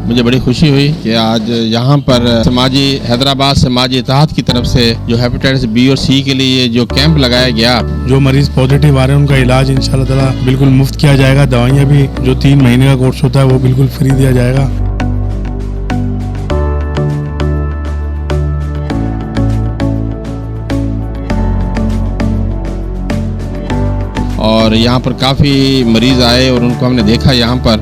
مجھے بڑی خوشی ہوئی کہ آج یہاں پر حیدرآباد سماجی اتحاد کی طرف سے جو ہیپیٹائٹس بی اور سی کے لیے جو کیمپ لگایا گیا، جو مریض پازیٹیو آ رہے ہیں ان کا علاج انشاءاللہ تعالی بالکل مفت کیا جائے گا. دوائیاں بھی جو 3 مہینے کا کورس ہوتا ہے وہ بالکل فری دیا جائے گا. اور یہاں پر کافی مریض آئے اور ان کو ہم نے دیکھا یہاں پر.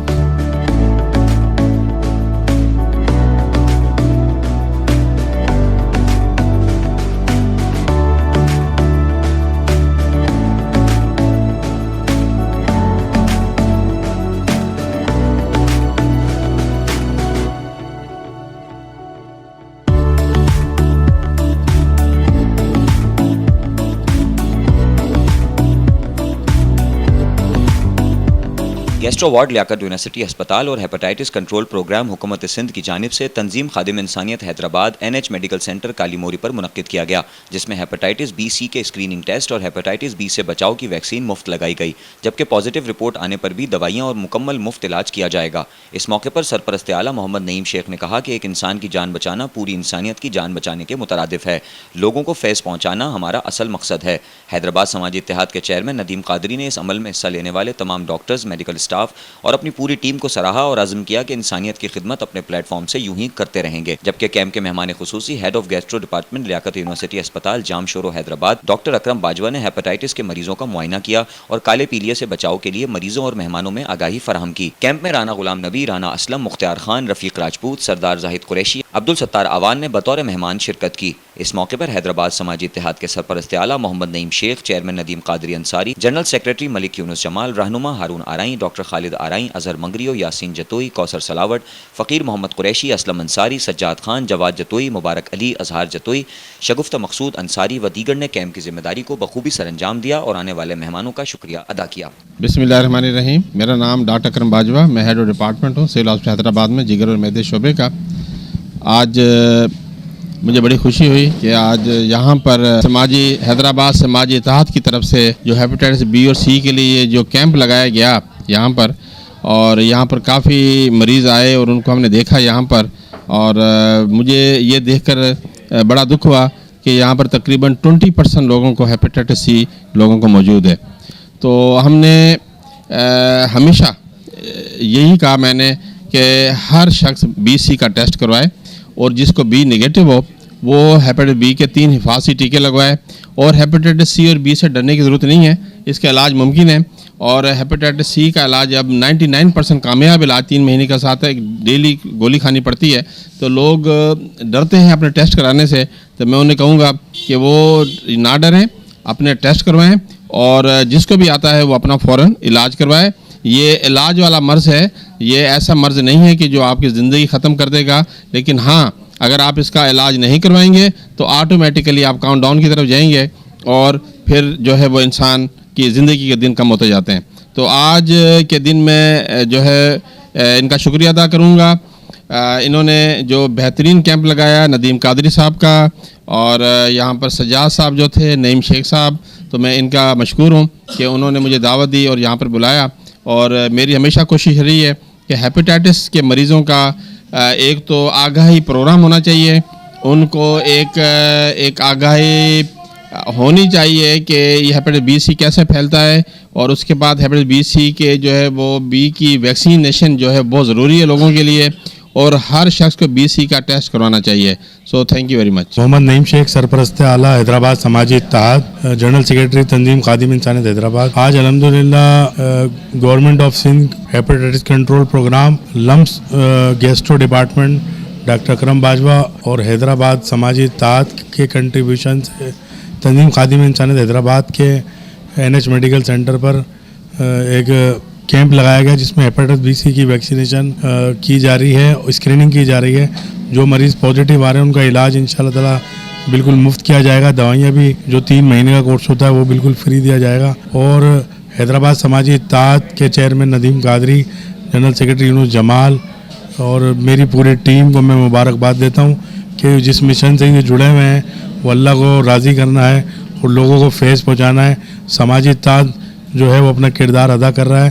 گیسٹرو وارڈ لیاقت یونیورسٹی ہسپتال اور ہیپاٹائٹس کنٹرول پروگرام حکومت سندھ کی جانب سے تنظیم خادم انسانیت حیدرآباد NH میڈیکل سینٹر کالی موری پر منعقد کیا گیا، جس میں ہیپاٹائٹس بی سی کے اسکریننگ ٹیسٹ اور ہیپاٹائٹس بی سے بچاؤ کی ویکسین مفت لگائی گئی، جبکہ پازیٹیو رپورٹ آنے پر بھی دوائیاں اور مکمل مفت علاج کیا جائے گا. اس موقع پر سرپرست اعلیٰ محمد نعیم شیخ نے کہا کہ ایک انسان کی جان بچانا پوری انسانیت کی جان بچانے کے مترادف ہے. لوگوں کو فیض پہنچانا ہمارا اصل مقصد ہے. حیدرآباد سماجی اتحاد کے چیئرمین ندیم قادری نے اس عمل میں حصہ لینے والے تمام ڈاکٹرز، میڈیکل اسٹاف اور اپنی پوری ٹیم کو سراہا اور عزم کیا کہ انسانیت کی خدمت اپنے پلیٹ فارم سے یوں ہی کرتے رہیں گے. جبکہ کیمپ کے مہمان خصوصی head of gastro department Liaquat university ہسپتال جام شورو حیدرآباد ڈاکٹر اکرم باجوہ نے ہیپاٹائٹس کے مریضوں کا معائنہ کیا اور کالے پیلیے سے بچاؤ کے لیے مریضوں اور مہمانوں میں آگاہی فراہم کی. کیمپ میں رانا غلام نبی، رانا اسلم، مختار خان، رفیق راجپوت، سردار زاہد قریشی، عبدالستار آوان نے بطور مہمان شرکت کی. اس موقع پر حیدرآباد سماجی اتحاد کے سرپرست اعلیٰ Muhammad Naeem Sheikh, chairman Nadeem Qadri Ansari, general secretary Malik Younus Jamal, رہنما ہارون آرائیں، ڈاکٹر خالد آرائیں، اظہر منگریو، یاسین جتوئی، کوثر سلاوٹ، فقیر محمد قریشی، اسلم انصاری، سجاد خان، جواد جتوئی، مبارک علی، اظہار جتوئی، شگفتہ مقصود انصاری و دیگر نے کیمپ کی ذمہ داری کو بخوبی سر انجام دیا اور آنے والے مہمانوں کا شکریہ ادا کیا. بسم اللہ الرحمن الرحیم. میرا نام ڈاکٹر اکرم باجوہ، میں ہیڈ آف ڈپارٹمنٹ ہوں سول ہاسپٹل حیدرآباد میں جگر اور معدے شعبے کا. آج مجھے بڑی خوشی ہوئی کہ آج یہاں پر حیدرآباد سماجی اتحاد کی طرف سے جو ہیپیٹائٹس بی اور سی کے لیے جو کیمپ لگایا گیا یہاں پر، اور یہاں پر کافی مریض آئے اور ان کو ہم نے دیکھا یہاں پر. اور مجھے یہ دیکھ کر بڑا دکھ ہوا کہ یہاں پر تقریباً 20% لوگوں کو ہیپیٹائٹس سی لوگوں کو موجود ہے. تو ہم نے ہمیشہ یہی کہا میں نے کہ ہر شخص بی سی کا ٹیسٹ کروائے اور جس کو بی نگیٹو ہو وہ ہیپیٹائٹس بی کے 3 حفاظتی ٹیکے لگوائے. اور ہیپیٹائٹس سی اور بی سے ڈرنے کی ضرورت نہیں ہے، اس کا علاج ممکن ہے. اور ہیپیٹائٹس سی کا علاج اب 99% کامیاب علاج 3 مہینے کا ساتھ ہے، ڈیلی گولی کھانی پڑتی ہے. تو لوگ ڈرتے ہیں اپنے ٹیسٹ کرانے سے، تو میں انہیں کہوں گا کہ وہ نہ ڈریں، اپنے ٹیسٹ کروائیں اور جس کو بھی آتا ہے وہ اپنا فوراً علاج کروائے. یہ علاج والا مرض ہے، یہ ایسا مرض نہیں ہے کہ جو آپ کی زندگی ختم کر دے گا، لیکن ہاں اگر آپ اس کا علاج نہیں کروائیں گے تو آٹومیٹیکلی آپ کاؤنٹ ڈاؤن کی طرف جائیں گے اور پھر جو ہے وہ انسان کی زندگی کے دن کم ہوتے جاتے ہیں. تو آج کے دن میں جو ہے ان کا شکریہ ادا کروں گا. انہوں نے جو بہترین کیمپ لگایا ندیم قادری صاحب کا، اور یہاں پر سجاد صاحب جو تھے، نعیم شیخ صاحب، تو میں ان کا مشکور ہوں کہ انہوں نے مجھے دعوت دی اور یہاں پر بلایا. اور میری ہمیشہ کوشش رہی ہے کہ ہیپیٹائٹس کے مریضوں کا ایک تو آگاہی پروگرام ہونا چاہیے، ان کو ایک آگاہی ہونی چاہیے کہ یہ ہیپیٹائٹس بی سی کیسے پھیلتا ہے، اور اس کے بعد ہیپیٹائٹس بی سی کے جو ہے وہ بی کی ویکسینیشن جو ہے بہت ضروری ہے لوگوں کے لیے، اور ہر شخص کو بی سی کا ٹیسٹ کروانا چاہیے. So thank you very much. Muhammad Naeem Sheikh, سرپرست اعلیٰ حیدرآباد سماجی اتحاد، جنرل سیکریٹری تنظیم خادم انسانیت حیدرآباد. آج الحمدللہ government of Sindh hepatitis control program, LUMHS gastro department doctor Akram Bajwa اور حیدرآباد سماجی اتحاد کے کنٹریبیوشن سے تنظیم خادم انسانیت حیدرآباد کے NH میڈیکل سینٹر پر ایک کیمپ لگایا گیا، جس میں ہیپاٹائٹس بی سی کی ویکسینیشن کی جا رہی ہے، اسکریننگ کی جا رہی ہے. جو مریض پازیٹیو آ رہے ہیں ان کا علاج انشاءاللہ تعالی بالکل مفت کیا جائے گا. دوائیاں بھی جو 3 مہینے کا کورس ہوتا ہے وہ بالکل فری دیا جائے گا. اور حیدرآباد سماجی اتحاد کے chairman Nadeem Qadri, general secretary Younus Jamal اور میری پوری ٹیم کو میں مبارکباد دیتا ہوں کہ جس مشن سے یہ جڑے ہوئے ہیں وہ اللہ کو راضی کرنا ہے اور لوگوں کو فیض پہنچانا ہے. سماجی اتحاد جو ہے وہ اپنا کردار ادا کر رہا ہے.